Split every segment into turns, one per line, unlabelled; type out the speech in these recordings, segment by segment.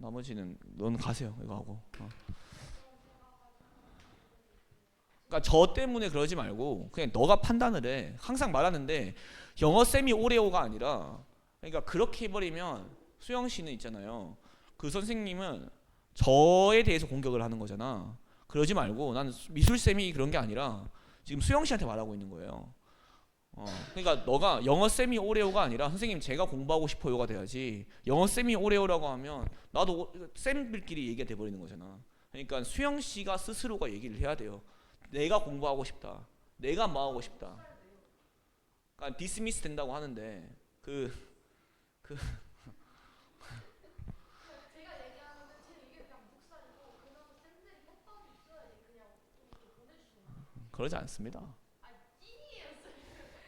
나머지는 넌 가세요. 이거 하고. 그러니까 저 때문에 그러지 말고 그냥 너가 판단을 해. 항상 말하는데 영어 쌤이 오레오가 아니라 그러니까 그렇게 해버리면 수영 씨는 있잖아요. 그 선생님은 저에 대해서 공격을 하는 거잖아. 그러지 말고 나는 미술 쌤이 그런 게 아니라 지금 수영 씨한테 말하고 있는 거예요. 그러니까 너가 영어 쌤이 오레오가 아니라 선생님 제가 공부하고 싶어요가 돼야지. 영어 쌤이 오레오라고 하면 나도 쌤들끼리 얘기가 돼 버리는 거잖아. 그러니까 수영 씨가 스스로가 얘기를 해야 돼요. 내가 공부하고 싶다. 내가 뭐 하고 싶다. 그러니까 디스미스 된다고 하는데 그
제가 얘기하는데 이게 그냥 묵살이고 그러면 쌤들이 협박이 있어야지 그냥 이렇게 보내주시는 거예요.
그러지 않습니다.
아 찐이에요 쌤.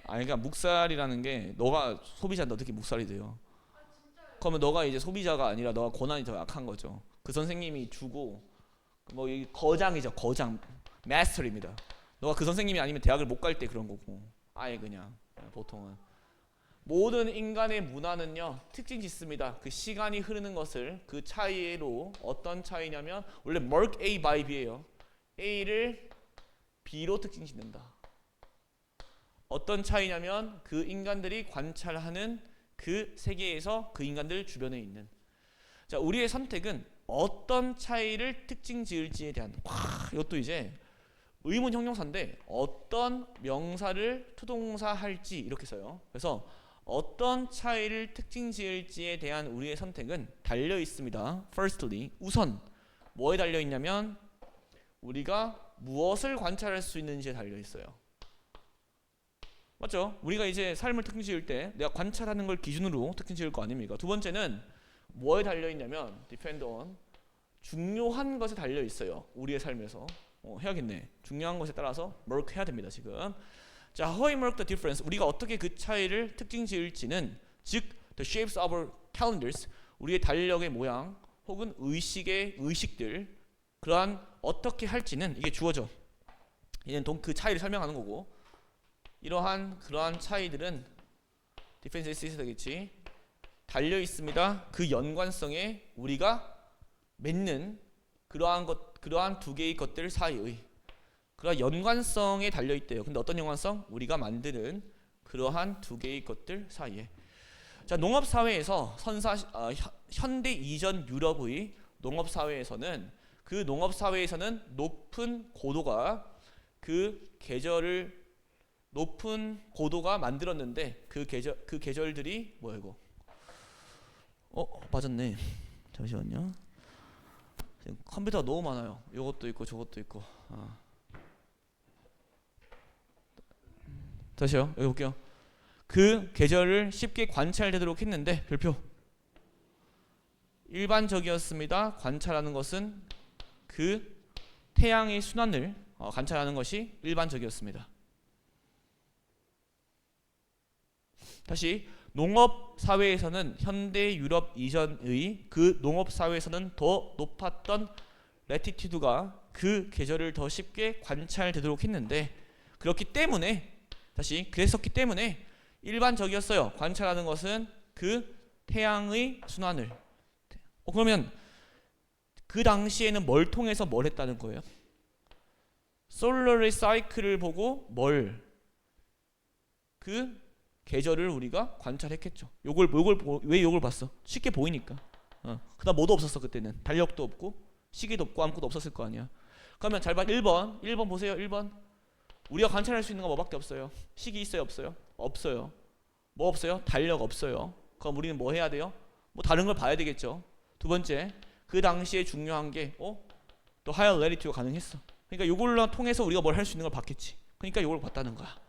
아니 그러니까 묵살이라는 게 너가 소비자인데 어떻게 묵살이 돼요?
아 진짜요.
그러면 너가 이제 소비자가 아니라 너가 권한이 더 약한 거죠. 그 선생님이 주고 뭐 이 거장이죠. 거장 마스터입니다. 너가 그 선생님이 아니면 대학을 못 갈 때 그런 거고 아예 그냥 보통은 모든 인간의 문화는요 특징 짓습니다. 그 시간이 흐르는 것을 그 차이로 어떤 차이냐면 원래 Merck A by B예요. A를 B로 특징 짓는다. 어떤 차이냐면 그 인간들이 관찰하는 그 세계에서 그 인간들 주변에 있는 자 우리의 선택은 어떤 차이를 특징 지을지에 대한 이것도 이제 의문 형용사인데 어떤 명사를 투동사 할지 이렇게 써요. 그래서 어떤 차이를 특징 지을지에 대한 우리의 선택은 달려 있습니다. Firstly, 우선 뭐에 달려 있냐면 우리가 무엇을 관찰할 수 있는지에 달려 있어요. 맞죠? 우리가 이제 삶을 특징 지을 때 내가 관찰하는 걸 기준으로 특징 지을 거 아닙니까? 두 번째는 뭐에 달려 있냐면 depend on 중요한 것에 달려 있어요. 우리의 삶에서 해야겠네. 중요한 것에 따라서 mark 해야 됩니다. 지금 자, how we mark the difference 우리가 어떻게 그 차이를 특징 지을지는 즉 the shapes of our calendars 우리의 달력의 모양 혹은 의식들 그러한 어떻게 할지는 이게 주어져. 얘는 그 차이를 설명하는 거고 그러한 차이들은 differences 되겠지. 달려 있습니다. 그 연관성에 우리가 맺는 그러한 두 개의 것들 사이의 그러한 연관성에 달려 있대요. 근데 어떤 연관성? 우리가 만드는 그러한 두 개의 것들 사이에. 자, 농업 사회에서 현대 이전 유럽의 농업 사회에서는 그 농업 사회에서는 높은 고도가 만들었는데 그 계절들이 뭐야 이거? 빠졌네. 잠시만요. 지금 컴퓨터가 너무 많아요. 이것도 있고 저것도 있고. 다시요. 여기 볼게요. 그 계절을 쉽게 관찰되도록 했는데 별표. 일반적이었습니다. 관찰하는 것은 그 태양의 순환을 관찰하는 것이 일반적이었습니다. 다시 농업 사회에서는 현대 유럽 이전의 그 농업 사회에서는 더 높았던 레티튜드가 그 계절을 더 쉽게 관찰되도록 했는데 그랬었기 때문에 일반적이었어요. 관찰하는 것은 그 태양의 순환을. 그러면 그 당시에는 뭘 통해서 뭘 했다는 거예요? 솔러리 사이클을 보고 그 계절을 우리가 관찰했겠죠. 왜 요걸 봤어? 쉽게 보이니까. 그다음 뭐도 없었어 그때는. 달력도 없고 시계도 없고 아무것도 없었을 거 아니야. 그러면 잘 봐. 1번 보세요. 1번. 우리가 관찰할 수 있는 거 뭐밖에 없어요? 시계 있어요, 없어요? 없어요. 뭐 없어요? 달력 없어요. 그럼 우리는 뭐 해야 돼요? 뭐 다른 걸 봐야 되겠죠. 두 번째, 그 당시에 중요한 게 또 higher latitude가 가능했어. 그러니까 요걸로 통해서 우리가 뭘 할 수 있는 걸 봤겠지. 그러니까 요걸 봤다는 거야.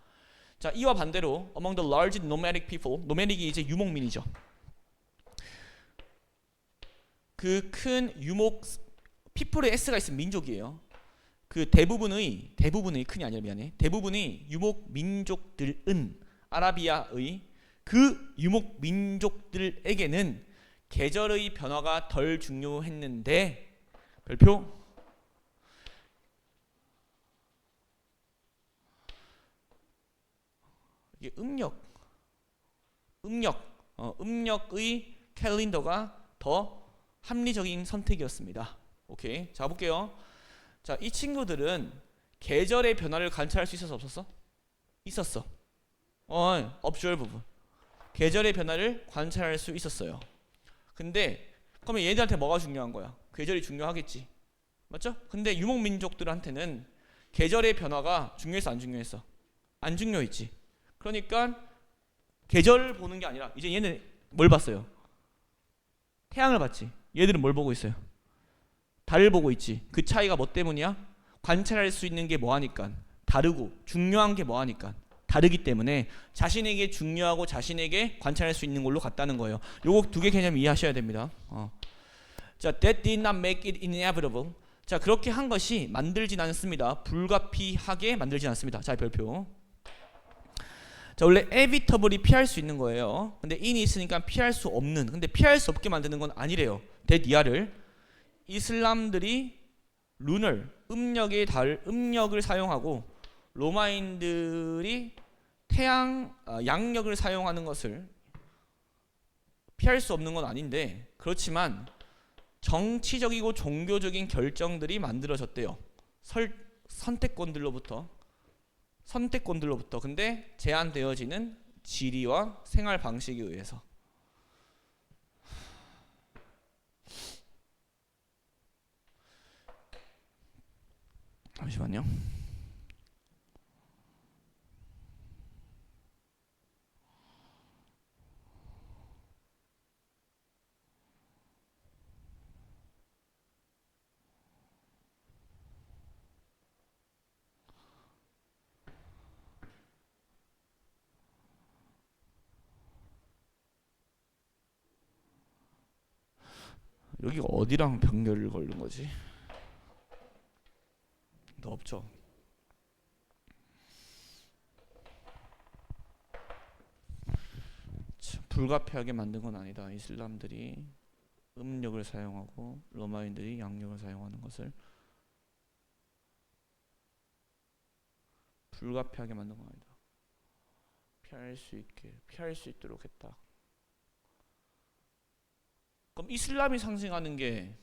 자, 이와 반대로 among the large nomadic people, nomadic이 이제 유목민이죠. 그 큰 유목 people의 s가 있으면 민족이에요. 그 대부분의 큰이 아니라 미안해. 대부분의 유목 민족들은 아라비아의 그 유목 민족들에게는 계절의 변화가 덜 중요했는데 별표 이게 음력의 캘린더가 더 합리적인 선택이었습니다. 오케이. 자, 볼게요. 자, 이 친구들은 계절의 변화를 관찰할 수 있었어, 없었어? 있었어. observe. 계절의 변화를 관찰할 수 있었어요. 근데 그러면 얘들한테 뭐가 중요한 거야? 계절이 중요하겠지. 맞죠? 근데 유목민족들한테는 계절의 변화가 중요했어, 안 중요했어? 안 중요했지. 그러니까 계절을 보는 게 아니라 이제 얘는 뭘 봤어요? 태양을 봤지. 얘들은 뭘 보고 있어요? 달을 보고 있지. 그 차이가 뭐 때문이야? 관찰할 수 있는 게 뭐하니까 다르고 중요한 게 뭐하니까 다르기 때문에 자신에게 중요하고 자신에게 관찰할 수 있는 걸로 갔다는 거예요. 요거 두 개 개념 이해하셔야 됩니다. 자, that did not make it inevitable. 자, 그렇게 한 것이 만들진 않습니다. 불가피하게 만들진 않습니다. 자, 별표. 자, 원래 inevitably 피할 수 있는 거예요. 근데 in이 있으니까 피할 수 없는. 근데 피할 수 없게 만드는 건 아니래요. that 이하를 이슬람들이 lunar 음력을 사용하고 로마인들이 양력을 사용하는 것을 피할 수 없는 건 아닌데, 그렇지만 정치적이고 종교적인 결정들이 만들어졌대요. 선택권들로부터. 근데 제한되어지는 지리와 생활 방식에 의해서. 잠시만요. 여기가 어디랑 병렬을 걸는 거지? 너 없죠? 불가피하게 만든 건 아니다. 이슬람들이 음력을 사용하고 로마인들이 양력을 사용하는 것을 불가피하게 만든 건 아니다. 피할 수 있도록 했다. 그럼 이슬람이 상징하는 게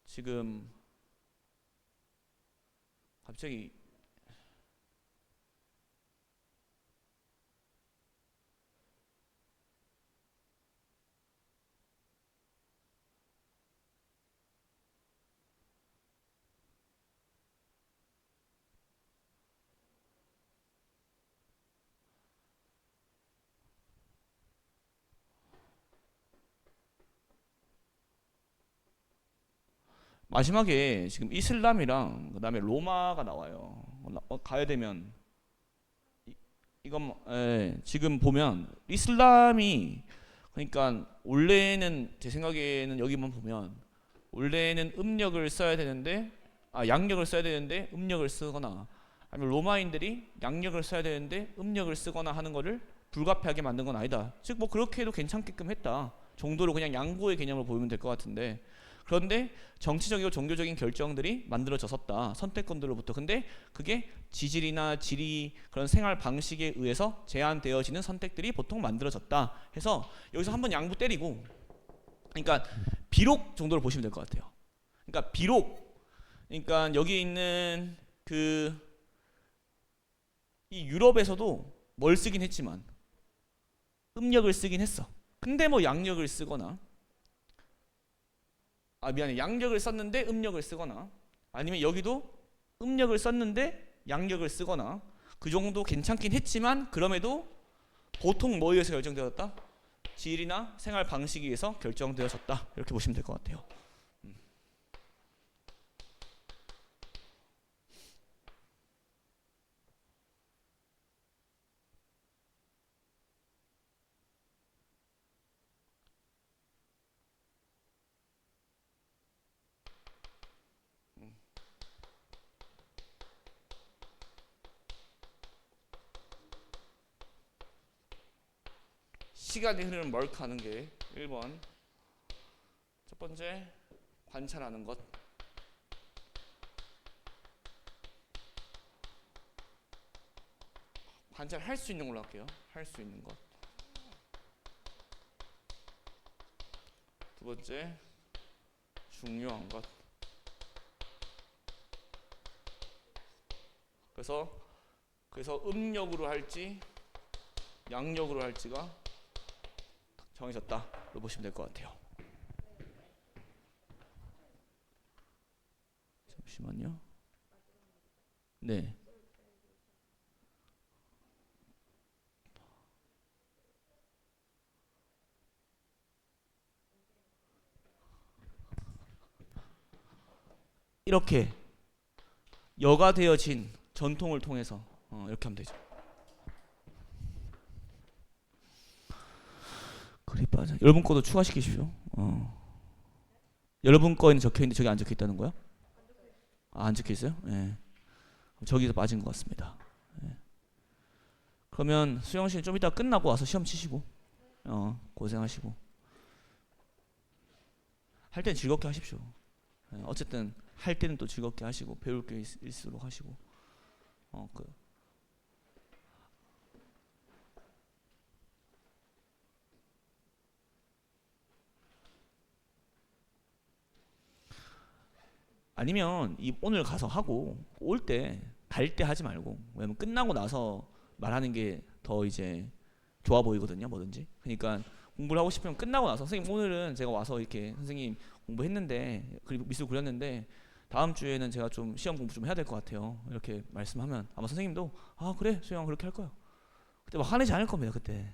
지금 갑자기 마지막에 지금 이슬람이랑 그다음에 로마가 나와요. 가야 되면 이건 지금 보면 이슬람이 그러니까 원래는 제 생각에는 여기만 보면 원래는 음력을 써야 되는데 양력을 써야 되는데 음력을 쓰거나 아니면 로마인들이 양력을 써야 되는데 음력을 쓰거나 하는 거를 불가피하게 만든 건 아니다. 즉 뭐 그렇게 해도 괜찮게끔 했다 정도로 그냥 양보의 개념을 보이면 될 것 같은데, 그런데 정치적이고 종교적인 결정들이 만들어졌었다. 선택권들로부터. 근데 그게 지질이나 지리 그런 생활 방식에 의해서 제한되어지는 선택들이 보통 만들어졌다 해서 여기서 한번 양보 때리고, 그러니까 비록 정도로 보시면 될 것 같아요. 그러니까 비록, 그러니까 여기 있는 이 유럽에서도 뭘 쓰긴 했지만 음력을 쓰긴 했어. 근데 뭐 양력을 쓰거나 양력을 썼는데 음력을 쓰거나 아니면 여기도 음력을 썼는데 양력을 쓰거나 그 정도 괜찮긴 했지만 그럼에도 보통 뭐에 의해서 결정되었다? 지리나 생활 방식에 의해서 결정되어졌다. 이렇게 보시면 될 것 같아요. 시간이 흐르는 멀크 하는 게 1번. 첫 번째, 관찰하는 것. 관찰할 수 있는 걸로 할게요. 할 수 있는 것. 두 두 번째 중요한 것. 그래서 음력으로 할지 양력으로 할지가 정해졌다로 보시면 될 것 같아요. 잠시만요. 네. 이렇게 여가 되어진 전통을 통해서 이렇게 하면 되죠. 그리 빠져. 여러분 거도 추가시키십시오. 여러분 거에는 적혀 있는데 저기 안 적혀 있다는 거야? 안 적혀 있어요? 네. 저기서 맞은 것 같습니다. 네. 그러면 수영 씨는 좀 이따 끝나고 와서 시험 치시고, 고생하시고, 할 때는 즐겁게 하십시오. 네. 어쨌든 할 때는 또 즐겁게 하시고 배울 게 있을수록 하시고, 아니면 오늘 가서 하고 올 때 갈 때 하지 말고, 왜냐면 끝나고 나서 말하는 게 더 이제 좋아 보이거든요, 뭐든지. 그러니까 공부를 하고 싶으면 끝나고 나서 선생님 오늘은 제가 와서 이렇게 선생님 공부했는데 그리고 미술 그렸는데 다음 주에는 제가 좀 시험 공부 좀 해야 될 것 같아요, 이렇게 말씀하면 아마 선생님도 아 그래 수영 그렇게 할 거야. 그때 막 화내지 않을 겁니다 그때.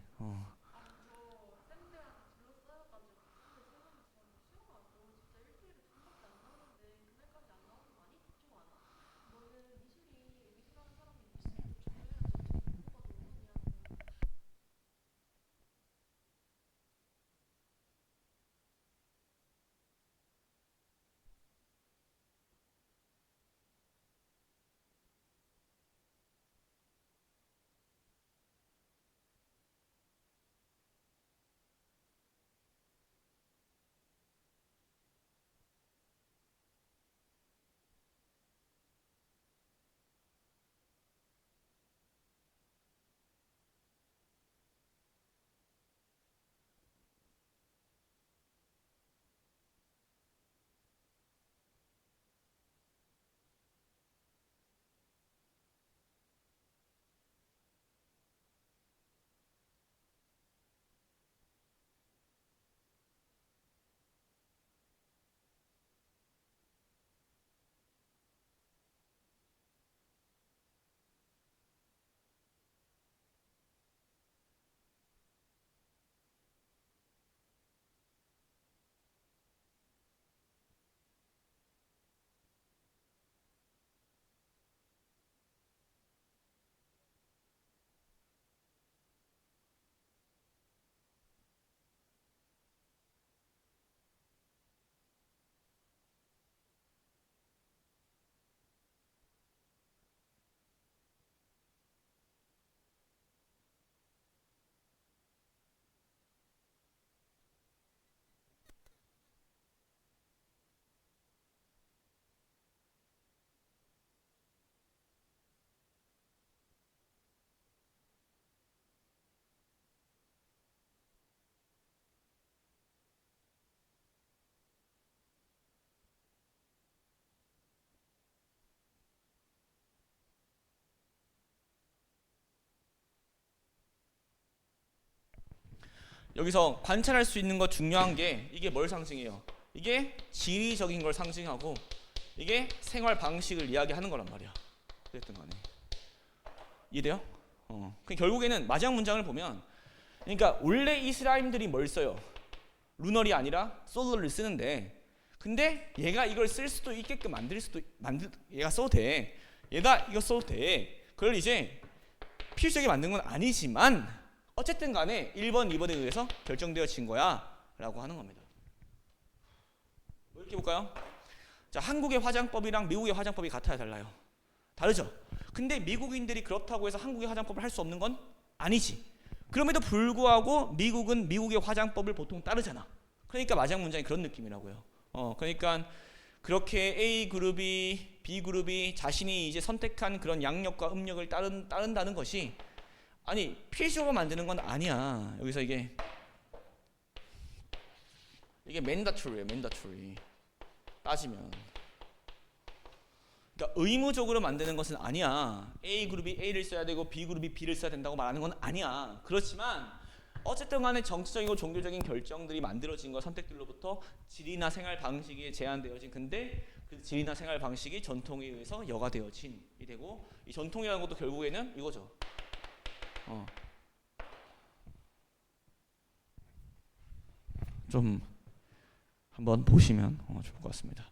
여기서 관찰할 수 있는 것 중요한 게 이게 뭘 상징해요? 이게 지리적인 걸 상징하고 이게 생활 방식을 이야기하는 거란 말이야. 어쨌든 간에 이해돼요? 결국에는 마지막 문장을 보면, 그러니까 원래 이스라엘인들이 뭘 써요? 루널이 아니라 솔러를 쓰는데, 근데 얘가 이걸 쓸 수도 있게끔 얘가 써도 돼. 얘가 이거 써도 돼. 그걸 이제 필수적이 만든 건 아니지만 어쨌든 간에 1번, 2번에 의해서 결정되어진 거야 라고 하는 겁니다. 이렇게 볼까요? 자, 한국의 화장법이랑 미국의 화장법이 같아요, 달라요? 다르죠? 근데 미국인들이 그렇다고 해서 한국의 화장법을 할 수 없는 건 아니지. 그럼에도 불구하고 미국은 미국의 화장법을 보통 따르잖아. 그러니까 마지막 문장이 그런 느낌이라고요. 그러니까 그렇게 A 그룹이 B 그룹이 자신이 이제 선택한 그런 양력과 음력을 따른다는 것이 필수적으로 만드는 건 아니야. 여기서 이게 이게 mandatory예요. mandatory. 따지면. 그러니까 의무적으로 만드는 것은 아니야. A 그룹이 A를 써야 되고 B 그룹이 B를 써야 된다고 말하는 건 아니야. 그렇지만 어쨌든 간에 정치적이고 종교적인 결정들이 만들어진 거 선택들로부터 질이나 생활 방식이 제한되어진 근데 그 질이나 생활 방식이 전통에 의해서 여과되어진이 되고 이 전통이라는 것도 결국에는 이거죠. 좀 한번 보시면 좋을 것 같습니다.